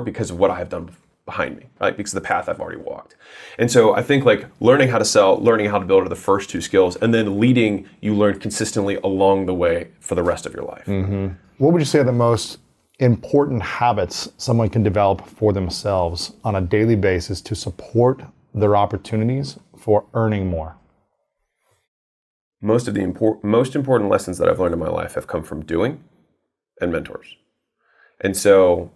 because of what I have done behind me, right? Because of the path I've already walked. And so I think like learning how to sell, learning how to build are the first two skills, and then leading, you learn consistently along the way for the rest of your life. Mm-hmm. What would you say are the most important habits someone can develop for themselves on a daily basis to support their opportunities for earning more? Most of the most important lessons that I've learned in my life have come from doing and mentors. And so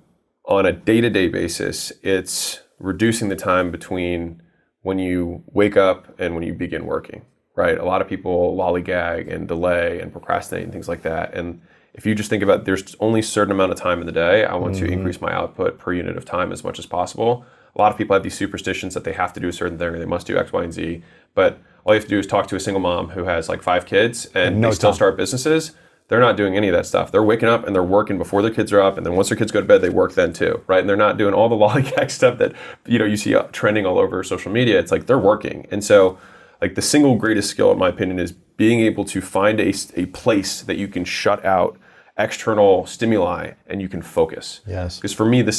on a day-to-day basis, it's reducing the time between when you wake up and when you begin working, right? A lot of people lollygag and delay and procrastinate and things like that. And if you just think about there's only a certain amount of time in the day, I want to increase my output per unit of time as much as possible. A lot of people have these superstitions that they have to do a certain thing or they must do X, Y, and Z. But all you have to do is talk to a single mom who has like 5 kids and they still start businesses. They're not doing any of that stuff. They're waking up and they're working before their kids are up, and then once their kids go to bed, they work then too, right? And they're not doing all the lollygag stuff that you see trending all over social media. It's like they're working. And so like the single greatest skill, in my opinion, is being able to find a place that you can shut out external stimuli and you can focus. Yes. Because for me, the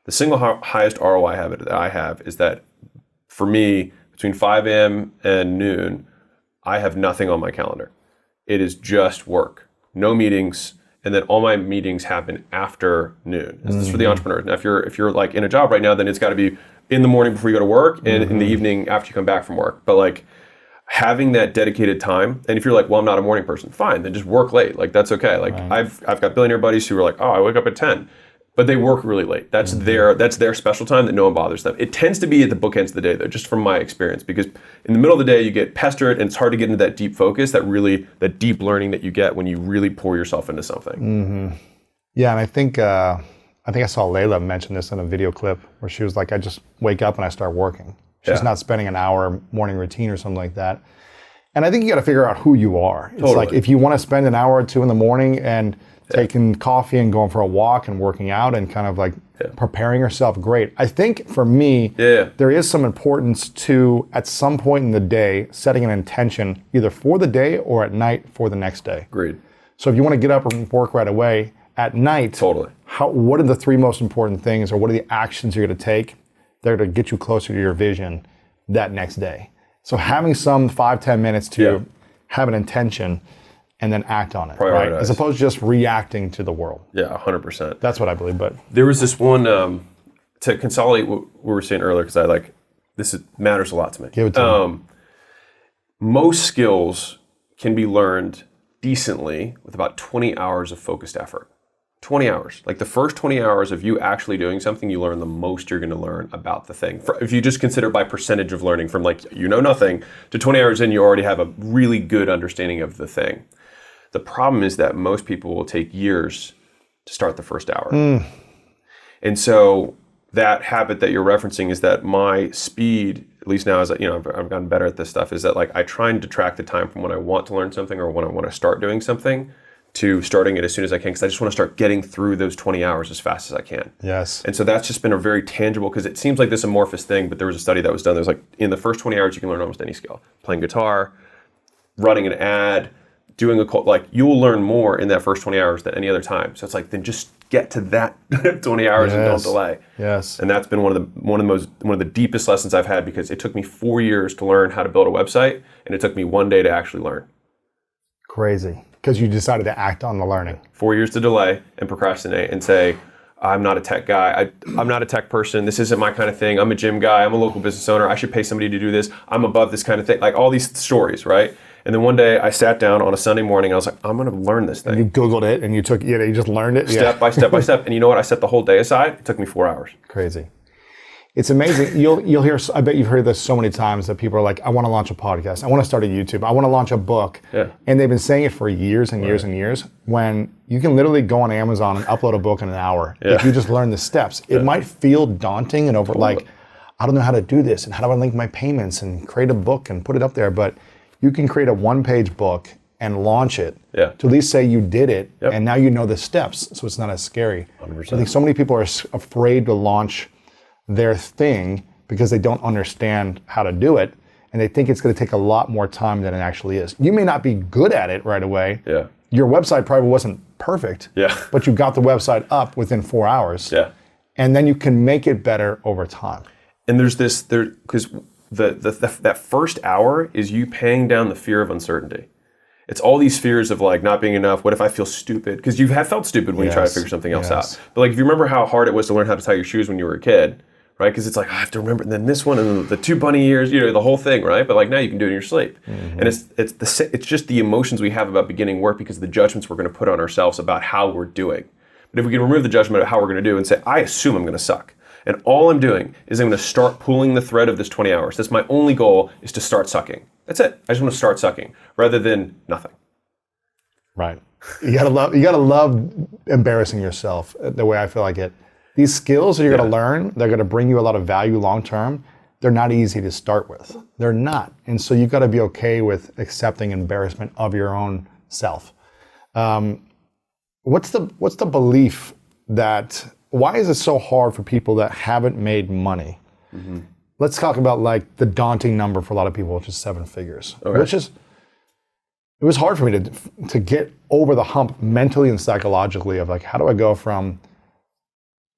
single highest ROI habit that I have is that for me, between 5 a.m. and noon, I have nothing on my calendar. It is just work, no meetings, and then all my meetings happen after noon. This is for the entrepreneurs. Now, if you're like in a job right now, then it's got to be in the morning before you go to work and in the evening after you come back from work. But like having that dedicated time, and if you're like, well, I'm not a morning person, fine, then just work late. Like that's okay. Like I've got billionaire buddies who are like, oh, I wake up at 10. But they work really late. That's their special time that no one bothers them. It tends to be at the bookends of the day though, just from my experience, because in the middle of the day you get pestered and it's hard to get into that deep focus, that deep learning that you get when you really pour yourself into something. Mm-hmm. Yeah, and I think I saw Layla mention this in a video clip where she was like, I just wake up and I start working. She's not spending an hour morning routine or something like that. And I think you got to figure out who you are. It's like if you want to spend an hour or two in the morning and taking coffee and going for a walk and working out and kind of like preparing yourself, great. I think for me, there is some importance to, at some point in the day, setting an intention either for the day or at night for the next day. Agreed. So if you want to get up and work right away, at night, what are the 3 most important things, or what are the actions you're going to take that are going to get you closer to your vision that next day? So having some 5-10 minutes to have an intention and then act on it, right? As opposed to just reacting to the world. Yeah, 100%. That's what I believe. But there was this one, to consolidate what we were saying earlier, because this matters a lot to me. Give it to me. Most skills can be learned decently with about 20 hours of focused effort. 20 hours. Like the first 20 hours of you actually doing something, you learn the most you're going to learn about the thing. If you just consider by percentage of learning from like nothing to 20 hours in, you already have a really good understanding of the thing. The problem is that most people will take years to start the first hour. And so that habit that you're referencing is that my speed, at least now as I've gotten better at this stuff, is that like I try and detract the time from when I want to learn something or when I want to start doing something to starting it as soon as I can, because I just want to start getting through those 20 hours as fast as I can. Yes. And so that's just been a very tangible, because it seems like this amorphous thing, but there was a study that was done. There's like in the first 20 hours, you can learn almost any skill. Playing guitar, running an ad, doing you will learn more in that first 20 hours than any other time. So it's like, then just get to that 20 hours and don't delay. Yes. And that's been one of the deepest lessons I've had, because it took me 4 years to learn how to build a website, and it took me 1 day to actually learn. Crazy. Because you decided to act on the learning. 4 years to delay and procrastinate and say, I'm not a tech guy. I'm not a tech person. This isn't my kind of thing. I'm a gym guy. I'm a local business owner. I should pay somebody to do this. I'm above this kind of thing. Like all these stories, right? And then one day I sat down on a Sunday morning. I was like, I'm going to learn this thing. And you Googled it and you just learned it? Step by step by step. And you know what? I set the whole day aside. It took me 4 hours. Crazy. It's amazing. You'll hear, I bet you've heard this so many times, that people are like, I want to launch a podcast. I want to start a YouTube. I want to launch a book. Yeah. And they've been saying it for years and years and years, when you can literally go on Amazon and upload a book in an hour. If you just learn the steps. It might feel daunting and like, I don't know how to do this, and how do I link my payments and create a book and put it up there. But you can create a 1-page book and launch it to at least say you did it, and now you know the steps, so it's not as scary. 100%. I think so many people are afraid to launch their thing because they don't understand how to do it, and they think it's going to take a lot more time than it actually is. You may not be good at it right away, your website probably wasn't perfect, Yeah. but you got the website up within 4 hours. Yeah. And then you can make it better over time. And there's this, because that first hour is you paying down the fear of uncertainty. It's all these fears of like not being enough. What if I feel stupid? Because you have felt stupid when you try to figure something else out. But like if you remember how hard it was to learn how to tie your shoes when you were a kid, right? Because it's like, I have to remember, and then this one, and then the 2 bunny ears, the whole thing, right? But like now you can do it in your sleep. And it's just the emotions we have about beginning work because of the judgments we're going to put on ourselves about how we're doing. But if we can remove the judgment of how we're going to do and say, I assume I'm going to suck. And all I'm doing is I'm going to start pulling the thread of this 20 hours. That's my only goal, is to start sucking. That's it. I just want to start sucking rather than nothing. Right. You gotta love embarrassing yourself the way I feel like it. These skills that you're gonna learn, they're gonna bring you a lot of value long term. They're not easy to start with. They're not. And so you gotta be okay with accepting embarrassment of your own self. What's the belief that, why is it so hard for people that haven't made money? Mm-hmm. Let's talk about like the daunting number for a lot of people, which is 7 figures. Okay. It was hard for me to get over the hump mentally and psychologically of like, how do I go from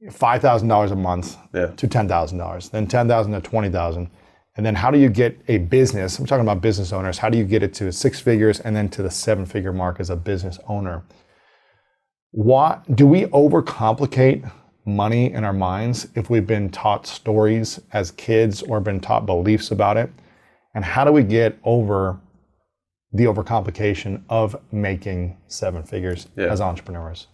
$5,000 a month to $10,000, then $10,000 to $20,000, and then how do you get a business? I'm talking about business owners. How do you get it to 6 figures and then to the 7-figure mark as a business owner? Do we overcomplicate money in our minds if we've been taught stories as kids or been taught beliefs about it? And how do we get over the overcomplication of making 7 figures as entrepreneurs?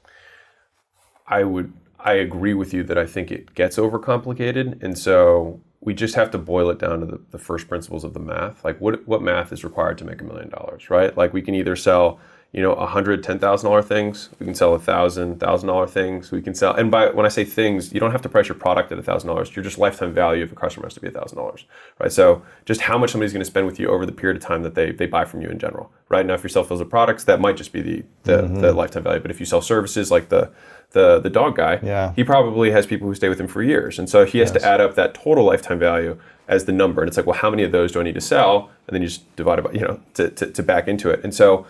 I agree with you that I think it gets overcomplicated. And so we just have to boil it down to the first principles of the math. Like what math is required to make $1 million, right? Like we can either sell, $100 $10,000 things. We can sell $1,000 things. We can sell, and when I say things, you don't have to price your product at $1,000. Your just lifetime value of a customer has to be $1,000, right? So just how much somebody's going to spend with you over the period of time that they buy from you in general, right? Now, if you sell physical products, that might just be the lifetime value. But if you sell services like the dog guy, he probably has people who stay with him for years, and so he has to add up that total lifetime value as the number. And it's like, well, how many of those do I need to sell? And then you just divide it by, to back into it. And so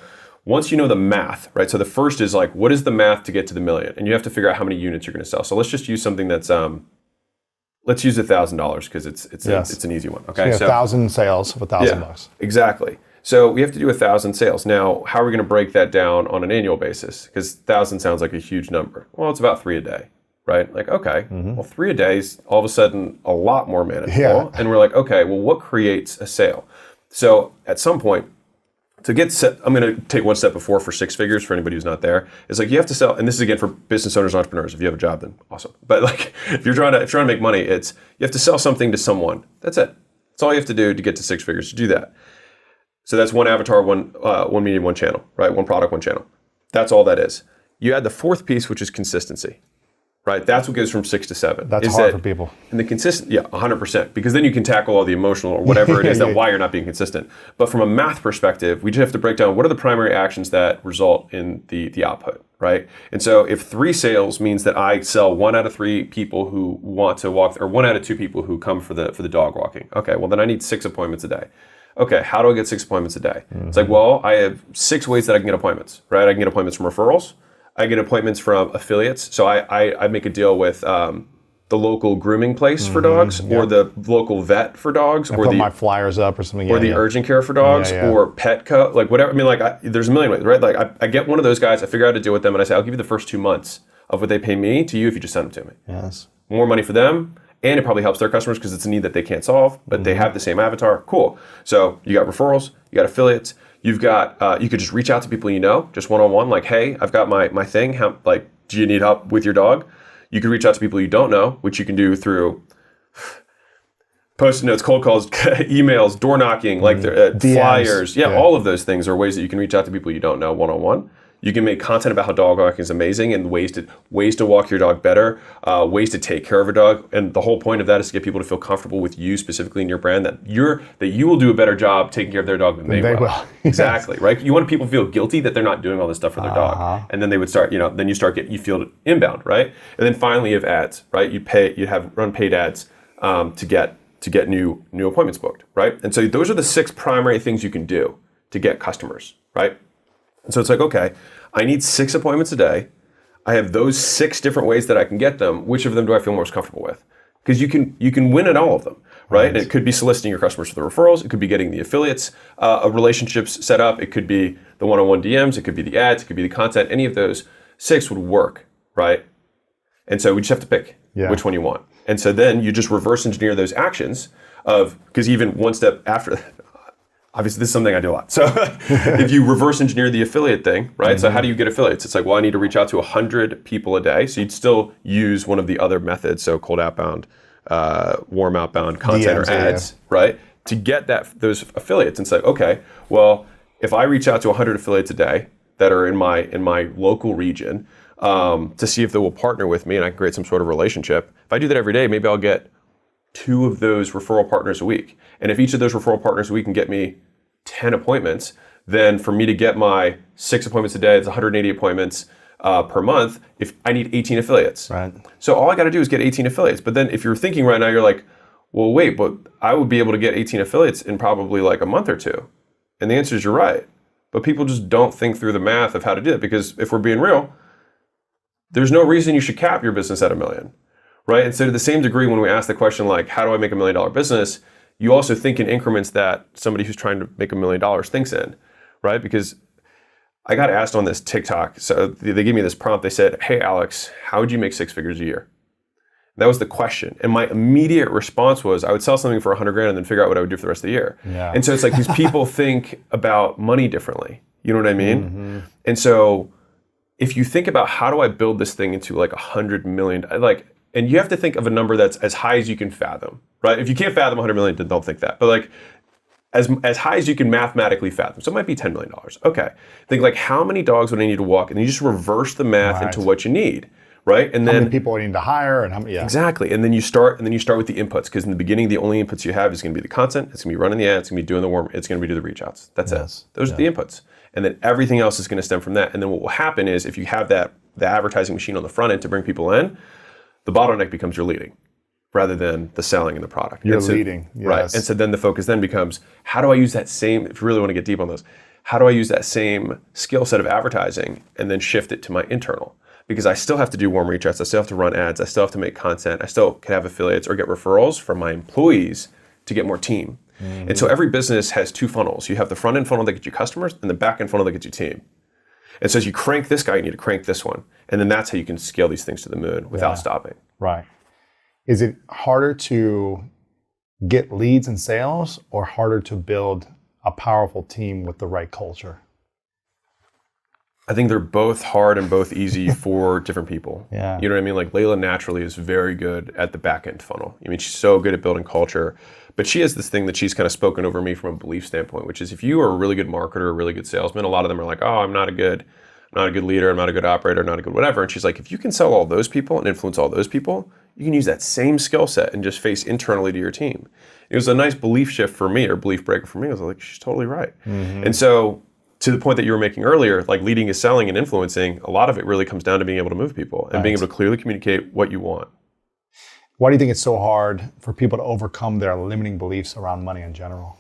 once you know the math, right? So the first is like, what is the math to get to the million? And you have to figure out how many units you're going to sell. So let's just use something that's, let's use $1,000 because it's an easy one. Okay, so 1,000 sales of $1,000. Exactly. So we have to do 1,000 sales. Now, how are we going to break that down on an annual basis? Because 1,000 sounds like a huge number. Well, it's about 3 a day, right? Like, okay, well, 3 a day is all of a sudden a lot more manageable. Yeah. And we're like, okay, well, what creates a sale? So at some point, to get set, I'm going to take one step before for 6 figures for anybody who's not there. It's like you have to sell, and this is again for business owners, entrepreneurs. If you have a job, then awesome. But like if you're trying to make money, you have to sell something to someone. That's it. That's all you have to do to get to 6 figures to do that. So that's one avatar, one medium, one channel, right? One product, one channel. That's all that is. You add the 4th piece, which is consistency. Right, that's what goes from 6 to 7. That's hard for people. And the 100%, because then you can tackle all the emotional or whatever it is why you're not being consistent. But from a math perspective, we just have to break down what are the primary actions that result in the output, right? And so if 3 sales means that I sell 1 out of 3 people who want to walk, or 1 out of 2 people who come for the dog walking. Okay, well then I need 6 appointments a day. Okay, how do I get 6 appointments a day? It's like, well, I have 6 ways that I can get appointments, right? I can get appointments from referrals. I get appointments from affiliates. So I make a deal with the local grooming place for dogs, or the local vet for dogs, or put my flyers up or something, or the urgent care for dogs, or Petco, like whatever. I mean, like there's a million ways, right? Like I get one of those guys, I figure out how to deal with them, and I say, I'll give you the first 2 months of what they pay me to you if you just send them to me. Yes. More money for them, and it probably helps their customers because it's a need that they can't solve, but they have the same avatar. Cool. So you got referrals, you got affiliates. You've got, you could just reach out to people just one-on-one, like, hey, I've got my thing. How, like, do you need help with your dog? You could reach out to people you don't know, which you can do through Post-it notes, cold calls, emails, door knocking, like flyers. Yeah, all of those things are ways that you can reach out to people you don't know one-on-one. You can make content about how dog walking is amazing and ways to walk your dog better, ways to take care of a dog. And the whole point of that is to get people to feel comfortable with you specifically in your brand, that you will do a better job taking care of their dog than they will. Exactly, right? You want people to feel guilty that they're not doing all this stuff for their dog. And then they would start, then you feel inbound, right? And then finally you have ads, right? You run paid ads to get new appointments booked, right? And so those are the 6 primary things you can do to get customers, right? And so it's like, okay, I need 6 appointments a day. I have those 6 different ways that I can get them. Which of them do I feel most comfortable with? Because you can win at all of them, right? And it could be soliciting your customers for the referrals. It could be getting the affiliates relationships set up. It could be the one-on-one DMs. It could be the ads. It could be the content. Any of those 6 would work, right? And so we just have to pick which one you want. And so then you just reverse engineer those actions because even one step after, obviously this is something I do a lot. So if you reverse engineer the affiliate thing, right? So how do you get affiliates? It's like, well, I need to reach out to 100 people a day. So you'd still use one of the other methods. So cold outbound, warm outbound, content DMs, or ads, right? To get those affiliates. And say, okay, well, if I reach out to 100 affiliates a day that are in my local region, to see if they will partner with me and I can create some sort of relationship. If I do that every day, maybe I'll get 2 of those referral partners a week. And if each of those referral partners a week can get me 10 appointments, then for me to get my 6 appointments a day, it's 180 appointments per month, if I need 18 affiliates. Right. So all I got to do is get 18 affiliates. But then if you're thinking right now, you're like, well, wait, but I would be able to get 18 affiliates in probably like a month or 2. And the answer is you're right. But people just don't think through the math of how to do it. Because if we're being real, there's no reason you should cap your business at $1 million, right? And so to the same degree, when we ask the question like, how do I make $1 million business? You also think in increments that somebody who's trying to make $1 million thinks in, right? Because I got asked on this TikTok, so they gave me this prompt. They said, hey, Alex, how would you make 6 figures a year? That was the question. And my immediate response was, I would sell something for $100,000 and then figure out what I would do for the rest of the year. Yeah. And so it's like these people think about money differently. You know what I mean? Mm-hmm. And so if you think about how do I build this thing into like 100 million, and you have to think of a number that's as high as you can fathom, right? If you can't fathom 100 million, then don't think that. But like as high as you can mathematically fathom. So it might be $10 million. Okay. Think like how many dogs would I need to walk? And you just reverse the math into what you need, right? And then how many people I need to hire and how many, Exactly. And then you start with the inputs, because in the beginning, the only inputs you have is going to be the content, it's going to be running the ads, it's going to be doing the warm, it's going to be do the reach outs. That's it. Those are the inputs. And then everything else is going to stem from that. And then what will happen is if you have the advertising machine on the front end to bring people in, the bottleneck becomes your leading rather than the selling and the product. You're leading, yes. Right. And so then the focus then becomes, how do I use that same, if you really want to get deep on those, how do I use that same skill set of advertising and then shift it to my internal? Because I still have to do warm reach outs, I still have to run ads, I still have to make content, I still can have affiliates or get referrals from my employees to get more team. Mm-hmm. And so every business has 2 funnels. You have the front end funnel that gets you customers and the back end funnel that gets you team. And so as you crank this guy, you need to crank this one. And then that's how you can scale these things to the moon without stopping. Right. Is it harder to get leads and sales or harder to build a powerful team with the right culture? I think they're both hard and both easy for different people. Yeah. You know what I mean? Like Layla naturally is very good at the back end funnel. I mean, she's so good at building culture, but she has this thing that she's kind of spoken over me from a belief standpoint, which is if you are a really good marketer, a really good salesman, a lot of them are like, oh, I'm not a good leader, I'm not a good operator, I'm not a good whatever. And she's like, if you can sell all those people and influence all those people, you can use that same skill set and just face internally to your team. It was a nice belief shift for me, or belief breaker for me. I was like, she's totally right. Mm-hmm. And so to the point that you were making earlier, like leading is selling and influencing, a lot of it really comes down to being able to move people and being able to clearly communicate what you want. Why do you think it's so hard for people to overcome their limiting beliefs around money in general?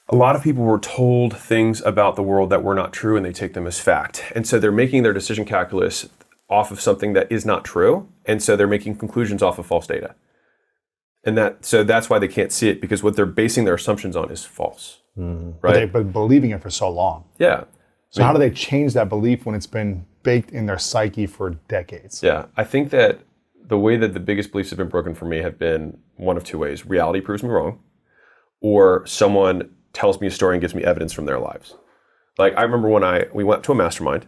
A lot of people were told things about the world that were not true and they take them as fact. And so they're making their decision calculus off of something that is not true. And so they're making conclusions off of false data. And that's why they can't see it, because what they're basing their assumptions on is false. Mm-hmm. Right? But they've been believing it for so long. Yeah. So how do they change that belief when it's been baked in their psyche for decades? Yeah. I think that the way that the biggest beliefs have been broken for me have been one of 2 ways. Reality proves me wrong, or someone tells me a story and gives me evidence from their lives. Like I remember when we went to a mastermind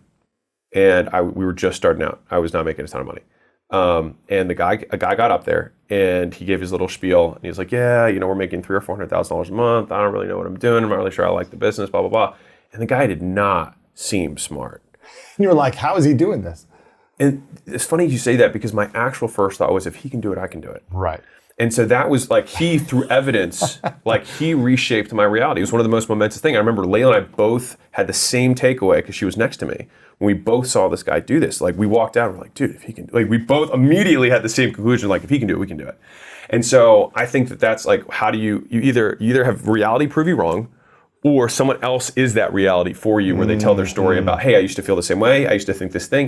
and we were just starting out. I was not making a ton of money. And a guy got up there and he gave his little spiel and he was like, yeah, we're making $300,000 or $400,000 a month. I don't really know what I'm doing. I'm not really sure I like the business, blah, blah, blah. And the guy did not seem smart. And you were like, how is he doing this? And it's funny you say that, because my actual first thought was, if he can do it, I can do it. Right. And so that was like, he, through evidence, like he reshaped my reality. It was one of the most momentous things. I remember Layla and I both had the same takeaway because she was next to me. When we both saw this guy do this, like we walked out and we're like, dude, if he can, like we both immediately had the same conclusion, like if he can do it, we can do it. And so I think that that's like, how do you either have reality prove you wrong, or someone else is that reality for you where they tell their story about, hey, I used to feel the same way. I used to think this thing.